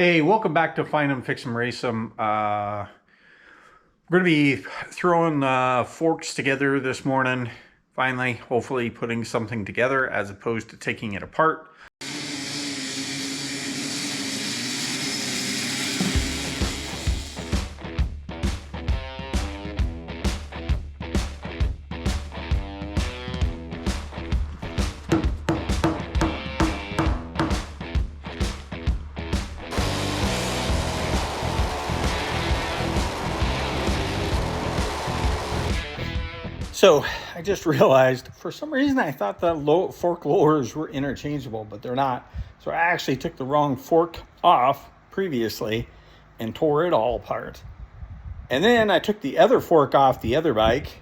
Hey, welcome back to Find 'em, Fix 'em, Race 'em. We're going to be throwing forks together this morning. Finally, hopefully putting something together as opposed to taking it apart. So I just realized for some reason I thought the fork lowers were interchangeable, but they're not. So I actually took the wrong fork off previously and tore it all apart. And then I took the other fork off the other bike,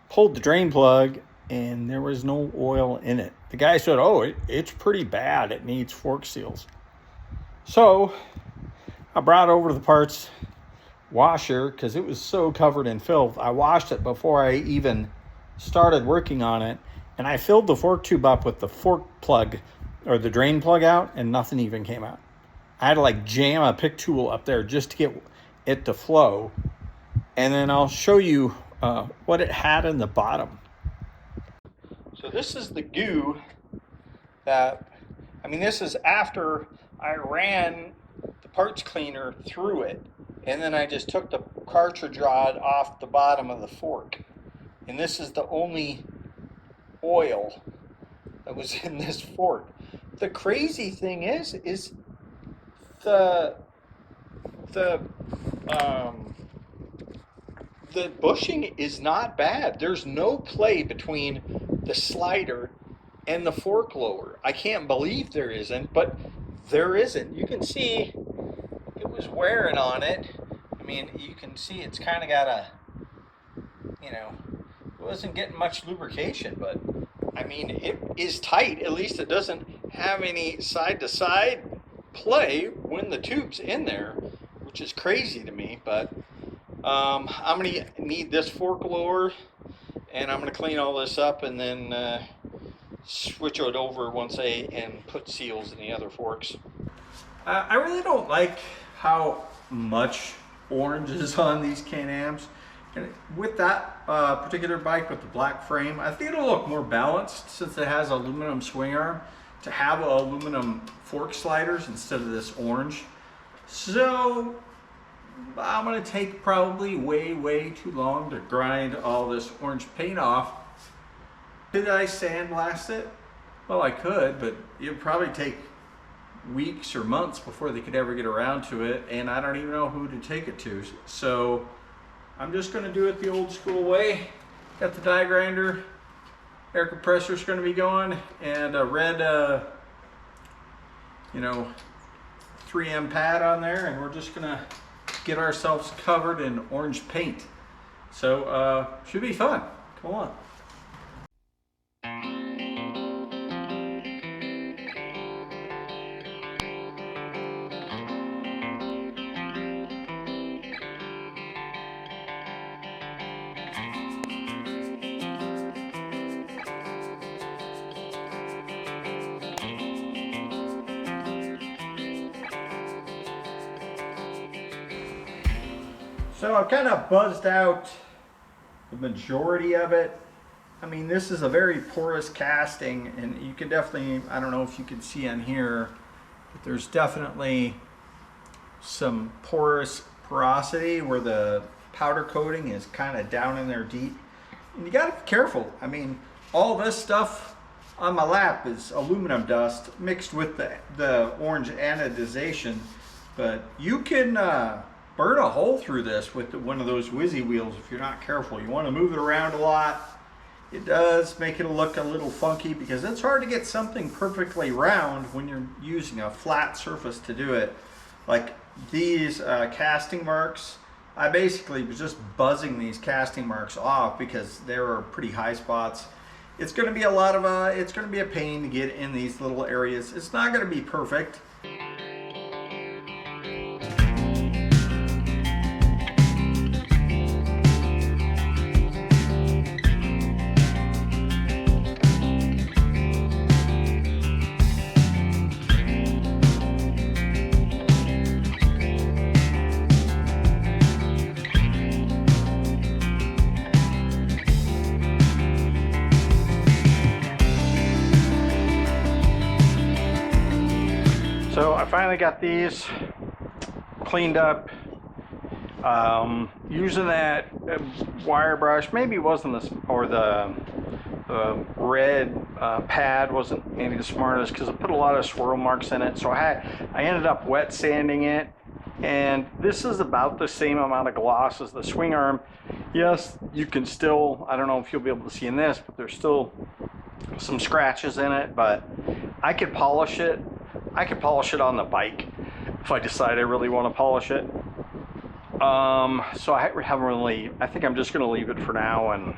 pulled the drain plug, and there was no oil in it. The guy said, oh, it's pretty bad. It needs fork seals. So I brought over to the parts washer because it was so covered in filth. I washed it before I even started working on it, and I filled the fork tube up with the fork plug or the drain plug out, and nothing even came out. I had to like jam a pick tool up there just to get it to flow, and then I'll show you what it had in the bottom. So this is the goo that, this is after I ran the parts cleaner through it, and then I just took the cartridge rod off the bottom of the fork. And this is the only oil that was in this fork. The crazy thing is the bushing is not bad. There's no play between the slider and the fork lower. I can't believe there isn't, but there isn't. You can see it was wearing on it. You can see it's kind of got a, it wasn't getting much lubrication, but it is tight. At least it doesn't have any side-to-side play when the tube's in there, which is crazy to me. But I'm gonna need this fork lower, and I'm gonna clean all this up and then switch it over once and put seals in the other forks. I really don't like how much orange is on these Can-Ams. And with that particular bike with the black frame, I think it'll look more balanced since it has aluminum swing arm to have aluminum fork sliders instead of this orange. So I'm gonna take probably way too long to grind all this orange paint off. Did I sandblast it? Well, I could, but it'd probably take weeks or months before they could ever get around to it, and I don't even know who to take it to. So I'm just going to do it the old school way. Got the die grinder, air compressor's going to be going, and a red 3M pad on there, and we're just going to get ourselves covered in orange paint. So should be fun. Come on. So I've kind of buzzed out the majority of it. This is a very porous casting, and you can definitely, I don't know if you can see on here, but there's definitely some porosity where the powder coating is kind of down in there deep. And you got to be careful. All this stuff on my lap is aluminum dust mixed with the orange anodization, but you can burn a hole through this with one of those whizzy wheels if you're not careful. You want to move it around a lot. It does make it look a little funky because it's hard to get something perfectly round when you're using a flat surface to do it. Like these casting marks, I basically was just buzzing these casting marks off because they were pretty high spots. It's going to be it's going to be a pain to get in these little areas. It's not going to be perfect. So I finally got these cleaned up. Using that wire brush, maybe it wasn't the red pad wasn't maybe the smartest because it put a lot of swirl marks in it. So I ended up wet sanding it, and this is about the same amount of gloss as the swing arm. Yes, you can still, I don't know if you'll be able to see in this, but there's still some scratches in it, but I could polish it. I could polish it on the bike if I decide I really want to polish it. So I haven't really, I think I'm just going to leave it for now and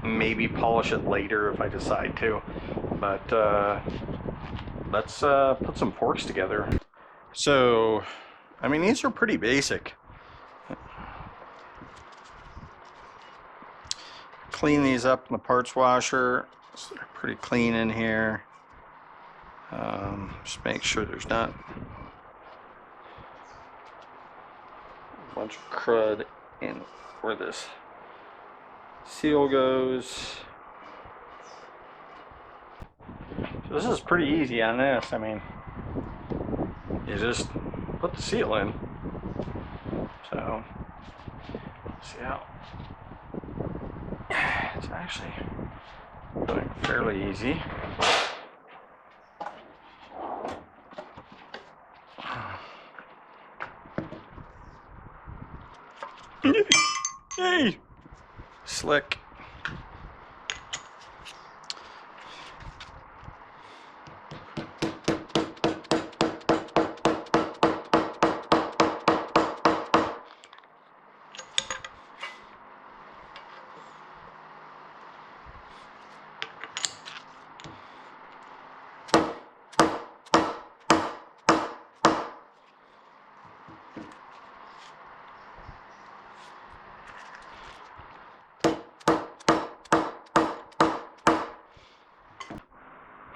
maybe polish it later if I decide to. But let's put some forks together. So, I mean, these are pretty basic. Clean these up in the parts washer. So they're pretty clean in here. Just make sure there's not a bunch of crud in where this seal goes. So this is pretty easy on this. I mean, you just put the seal in. So, see how it's actually going fairly easy. Hey, slick.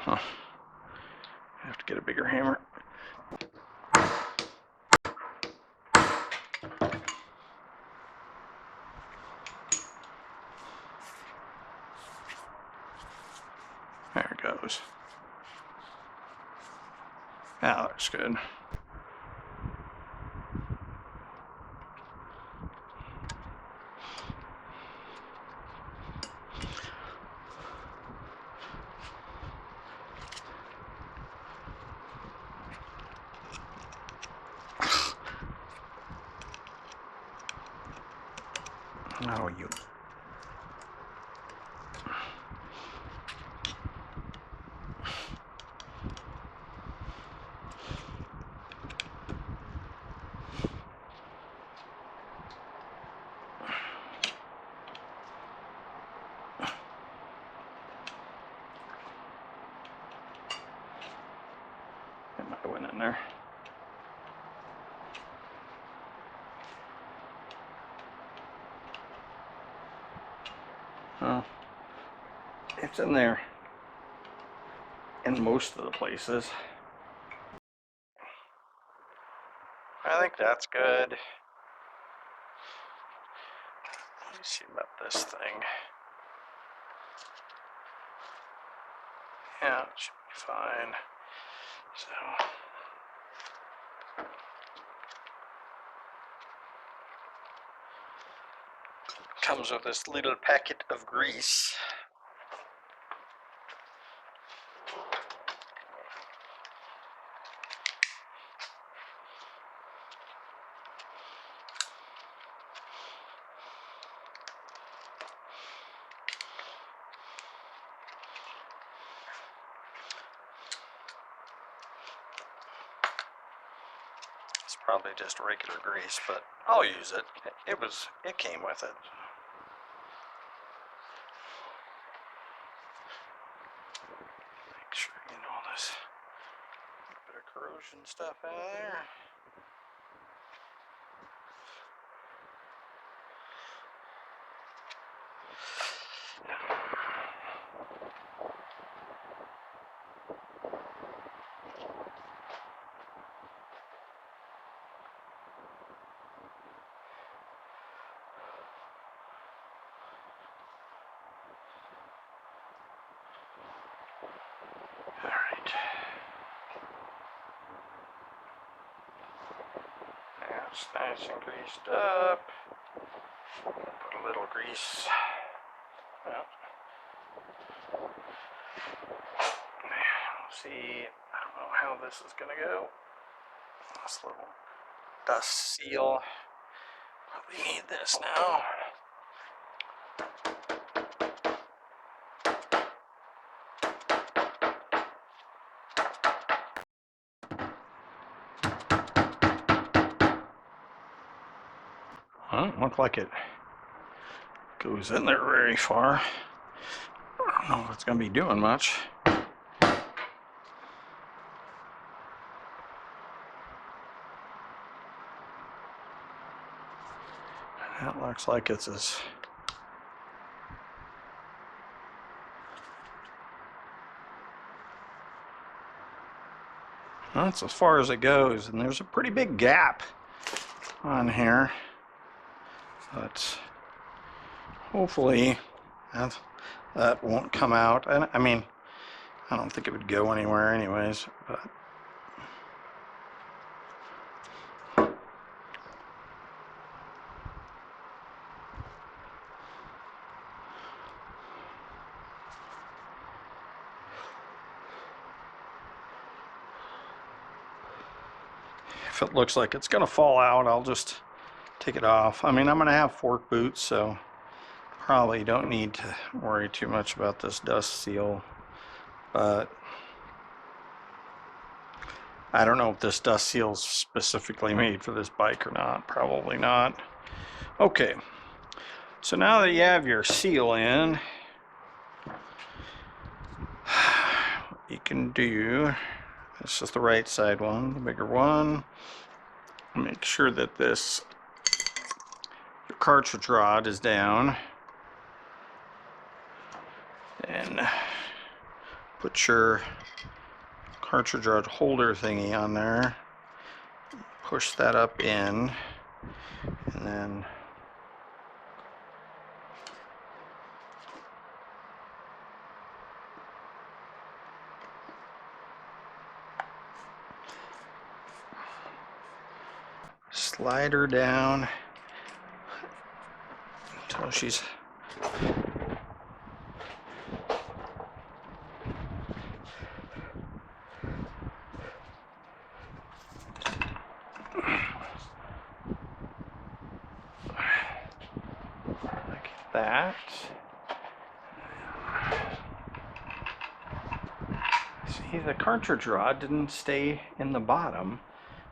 Huh. I have to get a bigger hammer. There it goes. That looks good. Oh, you. It might have went in there. Oh, it's in there in most of the places. I think that's good. Let me see about this thing. Yeah, it should be fine. So, comes with this little packet of grease. It's probably just regular grease, but I'll use it. It came with it. Make sure you get all this bit of corrosion stuff out of there. All right. It's nice and greased up. Put a little grease. Well, we'll see. I don't know how this is going to go. This little dust seal. Probably need this now. Doesn't look like it goes in there very far. I don't know if it's going to be doing much. That looks like it's as... That's as far as it goes, and there's a pretty big gap on here. But hopefully that won't come out. And I mean, I don't think it would go anywhere anyways, but if it looks like it's gonna fall out, I'll just take it off. I mean, I'm gonna have fork boots, so probably don't need to worry too much about this dust seal, but I don't know if this dust seal is specifically made for this bike or not. Probably not. Okay, so now that you have your seal in, what you can do, this is the right side one, the bigger one. Make sure that your cartridge rod is down. And put your cartridge rod holder thingy on there. Push that up in. And then slide her down until she's like that. See, the cartridge rod didn't stay in the bottom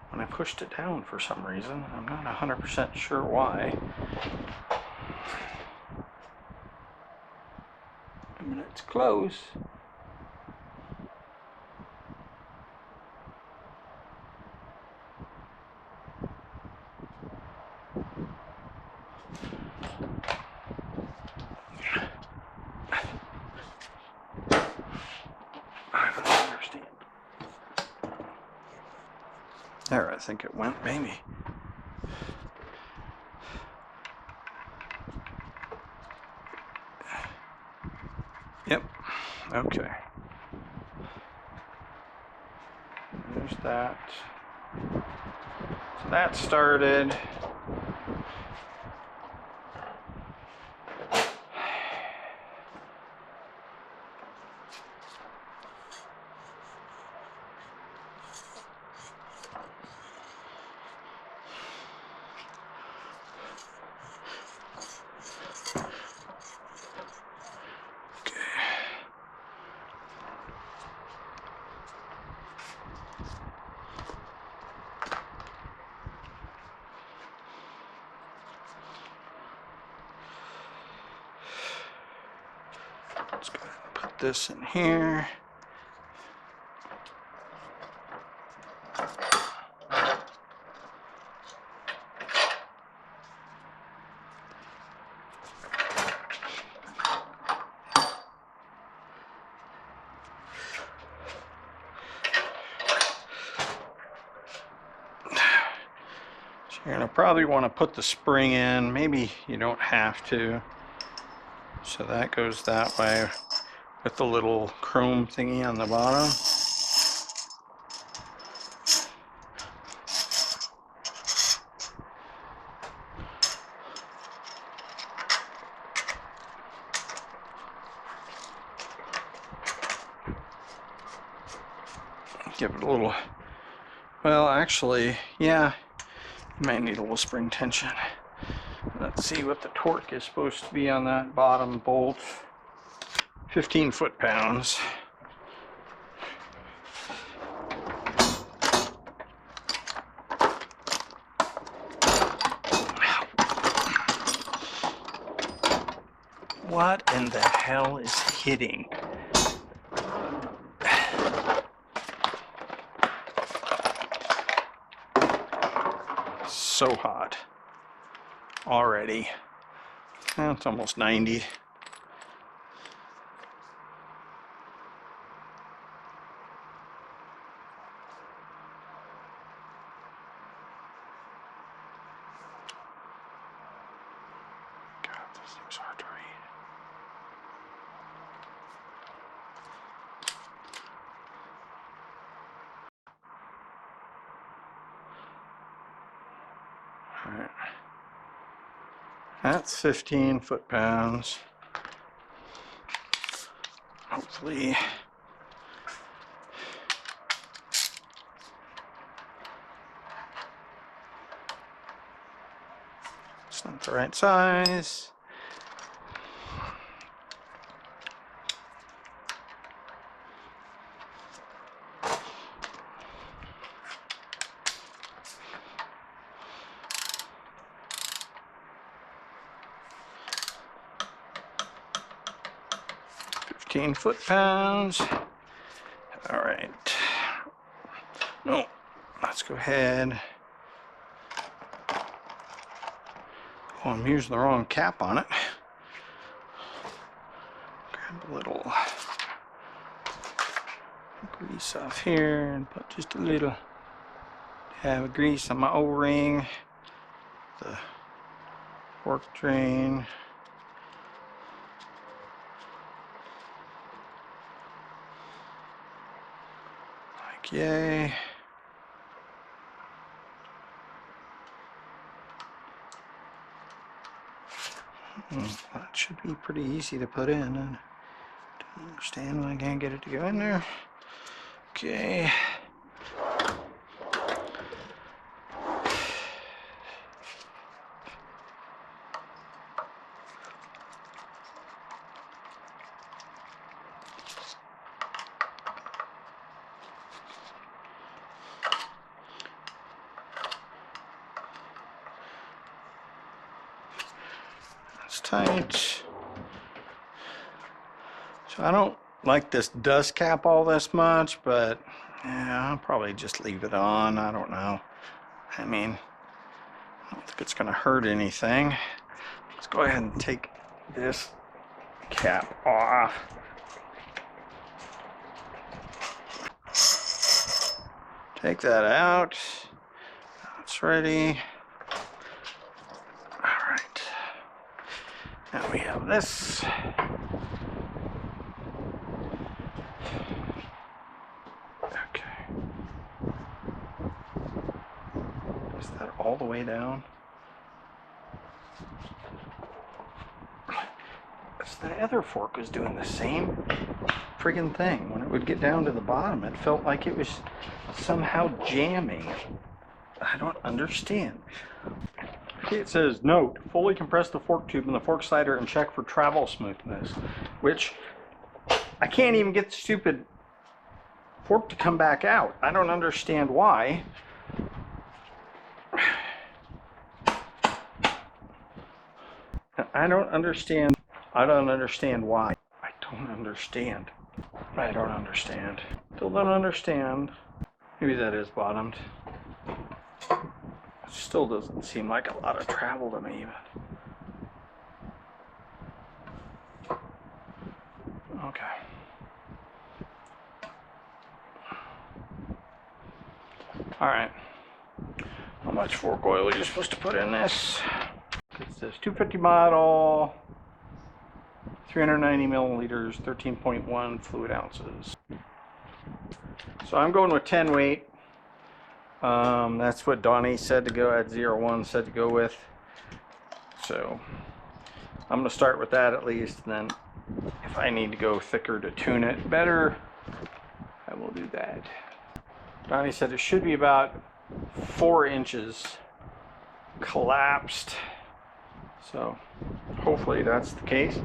when I pushed it down for some reason. I'm not 100% sure why. I mean, it's close. I don't understand. There, I think it went, maybe. Yep, okay. There's that. So that started. Let's go ahead and put this in here. So you're going to probably want to put the spring in. Maybe you don't have to. So that goes that way with the little chrome thingy on the bottom. give it a little, well, actually, yeah, you might need a little spring tension. Let's see what the torque is supposed to be on that bottom bolt. 15 foot-pounds. What in the hell is hitting? So hot already. It's almost 90. God, this thing's hard to read. All right. That's 15 foot-pounds. Hopefully. It's not the right size. Foot-pounds. All right. No, let's go ahead. Oh, I'm using the wrong cap on it. Grab a little grease off here and put just a little dab of grease on my O-ring, the fork drain. Like yay. That should be pretty easy to put in. I don't understand why I can't get it to go in there. Okay. That's tight. So I don't like this dust cap all this much, but yeah, I'll probably just leave it on. I don't know. I mean, I don't think it's going to hurt anything. Let's go ahead and take this cap off. Take that out. That's ready. All right. Now we have this. Okay. Is that all the way down? The other fork was doing the same friggin' thing. When it would get down to the bottom, it felt like it was somehow jamming. I don't understand. Okay, it says, note, fully compress the fork tube and the fork slider and check for travel smoothness, which I can't even get the stupid fork to come back out. I don't understand why. I don't understand. I don't understand why. I don't understand. I don't understand. Still don't understand. Maybe that is bottomed. It still doesn't seem like a lot of travel to me, but okay. All right. How much fork oil are you supposed to put in this? It says 250 model, 390 milliliters, 13.1 fluid ounces. So I'm going with 10 weight. That's what Donnie said to go at 01 said to go with. So I'm going to start with that at least. And then if I need to go thicker to tune it better, I will do that. Donnie said it should be about 4 inches collapsed. So hopefully that's the case.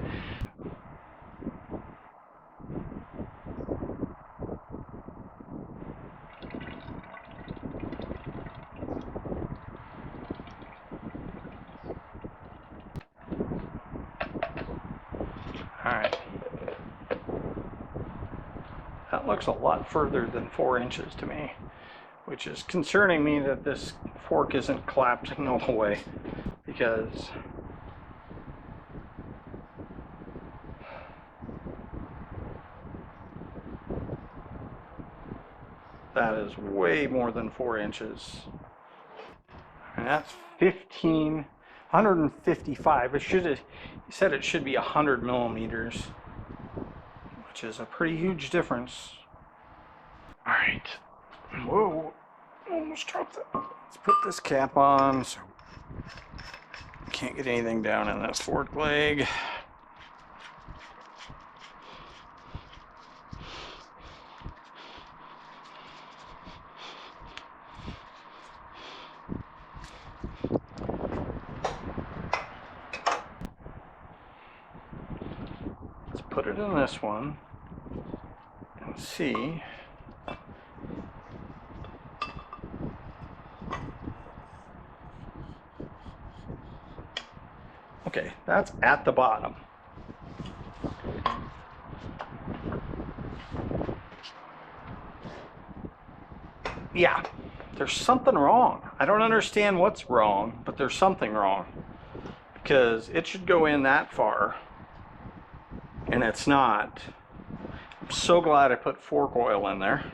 All right. That looks a lot further than 4 inches to me, which is concerning me that this fork isn't collapsing all the way, because that is way more than 4 inches. And that's 155. It should have, he said it should be 100 millimeters, which is a pretty huge difference. All right. Whoa, almost dropped that. Let's put this cap on so can't get anything down in this fork leg. Let's put it in this one and see. Okay, that's at the bottom. Yeah, there's something wrong. I don't understand what's wrong, but there's something wrong, because it should go in that far and it's not. I'm so glad I put fork oil in there,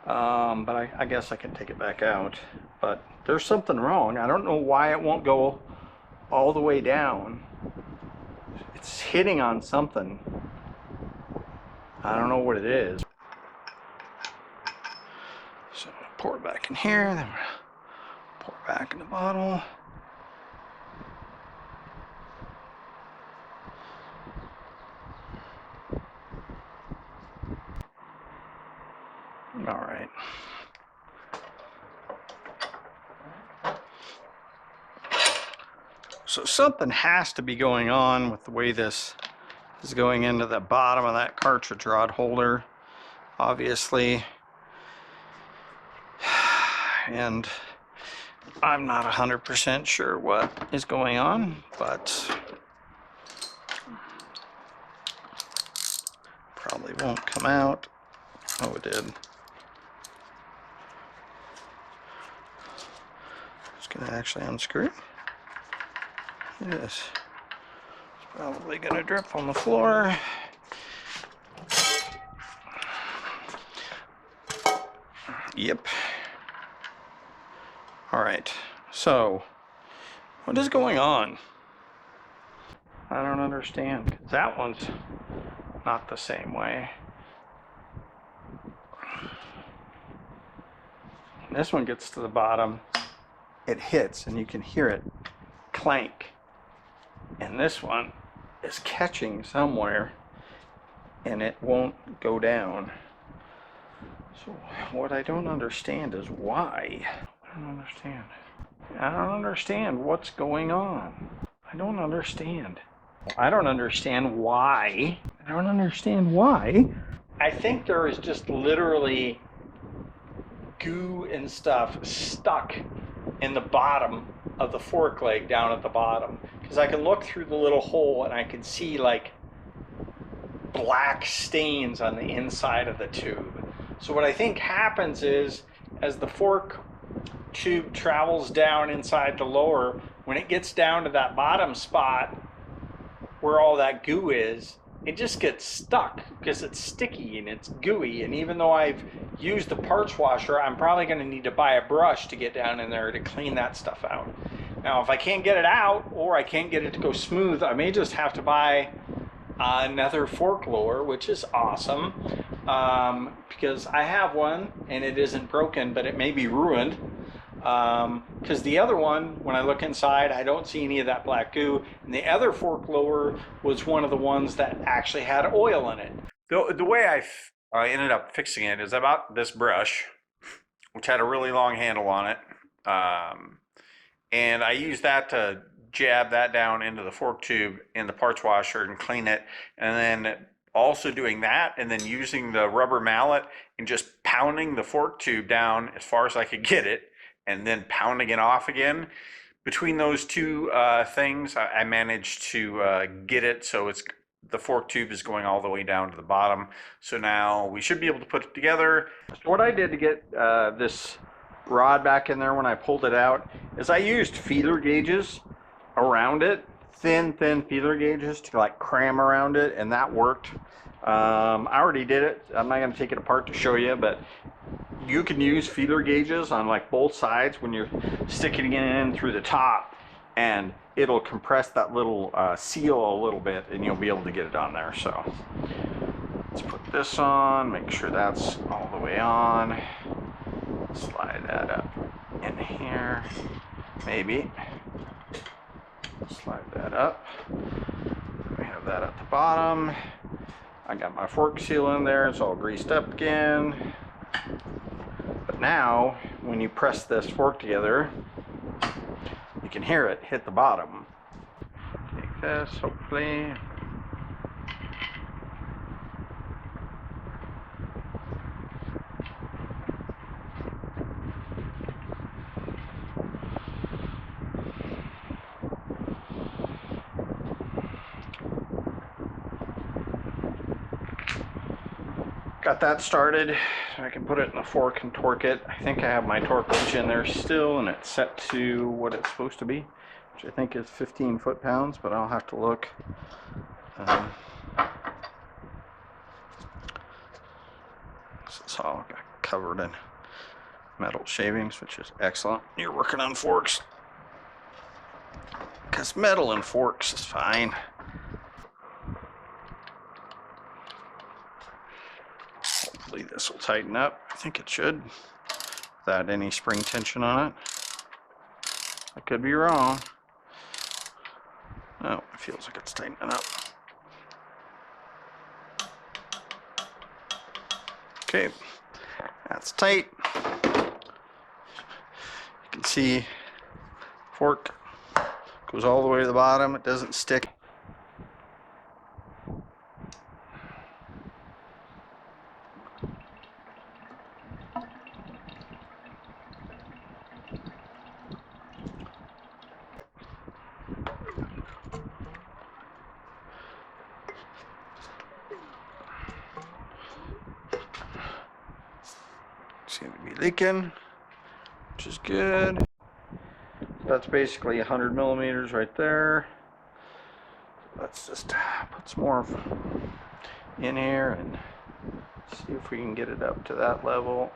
but I guess I can take it back out. But there's something wrong. I don't know why it won't go all the way down. It's hitting on something. I don't know what it is. So pour it back in here, then pour it back in the bottle. All right. So something has to be going on with the way this is going into the bottom of that cartridge rod holder, obviously. And I'm not 100% sure what is going on, but probably won't come out. Oh, it did. Just gonna actually unscrew. Yes. It's probably gonna drip on the floor. Yep. All right, so what is going on? I don't understand. That one's not the same way. This one gets to the bottom, it hits and you can hear it clank. And this one is catching somewhere and it won't go down. So what I don't understand is why. I don't understand. I don't understand what's going on. I don't understand. I don't understand why. I don't understand why. I think there is just literally goo and stuff stuck in the bottom of the fork leg down at the bottom. Because I can look through the little hole and I can see like black stains on the inside of the tube. So what I think happens is, as the fork tube travels down inside the lower, when it gets down to that bottom spot where all that goo is, it just gets stuck because it's sticky and it's gooey. And even though I've used the parts washer, I'm probably going to need to buy a brush to get down in there to clean that stuff out. Now, if I can't get it out, or I can't get it to go smooth, I may just have to buy another fork lower, which is awesome, because I have one and it isn't broken, but it may be ruined, because the other one, when I look inside, I don't see any of that black goo, and the other fork lower was one of the ones that actually had oil in it. The way I ended up fixing it is I bought this brush which had a really long handle on it. And I used that to jab that down into the fork tube in the parts washer and clean it. And then also doing that and then using the rubber mallet and just pounding the fork tube down as far as I could get it and then pounding it off again. Between those two things, I managed to get it so the fork tube is going all the way down to the bottom. So now we should be able to put it together. So what I did to get this rod back in there when I pulled it out is I used feeler gauges around it, thin feeler gauges to like cram around it, and that worked. I already did it. I'm not going to take it apart to show you, but you can use feeler gauges on like both sides when you're sticking it in through the top, and it'll compress that little seal a little bit, and you'll be able to get it on there. So let's put this on, make sure that's all the way on. Slide that up in here, maybe. Slide that up. We have that at the bottom. I got my fork seal in there, it's all greased up again. But now, when you press this fork together, you can hear it hit the bottom. Take this, hopefully. Got that started. I can put it in the fork and torque it. I think I have my torque wrench in there still, and it's set to what it's supposed to be, which I think is 15 foot-pounds, but I'll have to look. It's all covered in metal shavings, which is excellent. You're working on forks, because metal and forks is fine. Hopefully this will tighten up. I think it should, without any spring tension on it. I could be wrong. No, it feels like it's tightening up. Okay, that's tight. You can see fork goes all the way to the bottom. It doesn't stick. Seem to be leaking, which is good. That's basically 100 millimeters right there. Let's just put some more in here and see if we can get it up to that level.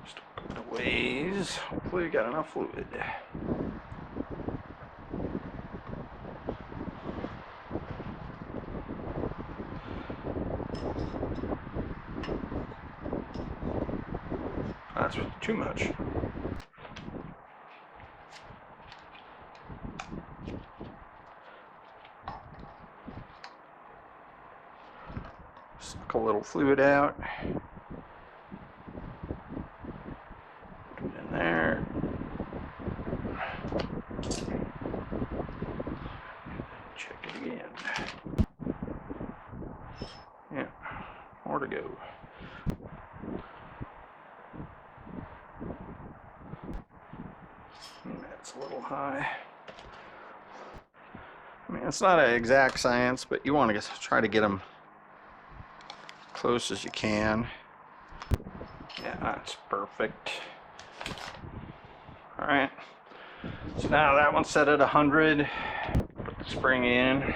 Just a couple of ways. Hopefully we got enough fluid. That's too much. Suck a little fluid out. Put it in there. Check it again. Yeah, more to go. That's a little high. I mean, it's not an exact science, but you want to try to get them close as you can. Yeah, that's perfect. All right. So now that one's set at 100. Put the spring in.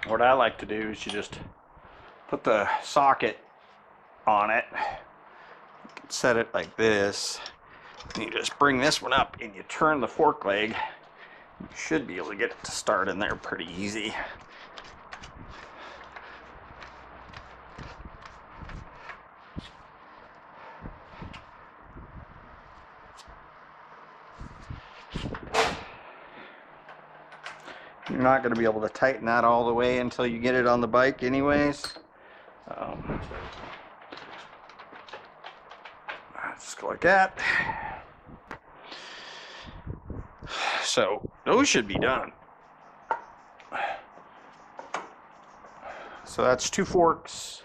What I like to do is you just put the socket on it, you can set it like this, and you just bring this one up and you turn the fork leg. You should be able to get it to start in there pretty easy. You're not going to be able to tighten that all the way until you get it on the bike anyways. Just go like that. So those should be done. So that's 2 forks,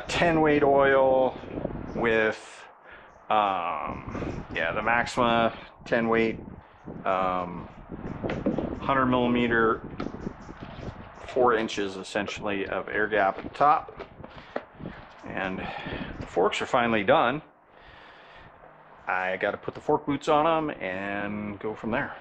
10 weight oil with, yeah, the Maxima 10 weight, 100 millimeter, 4 inches essentially of air gap at the top. And the forks are finally done. I got to put the fork boots on them and go from there.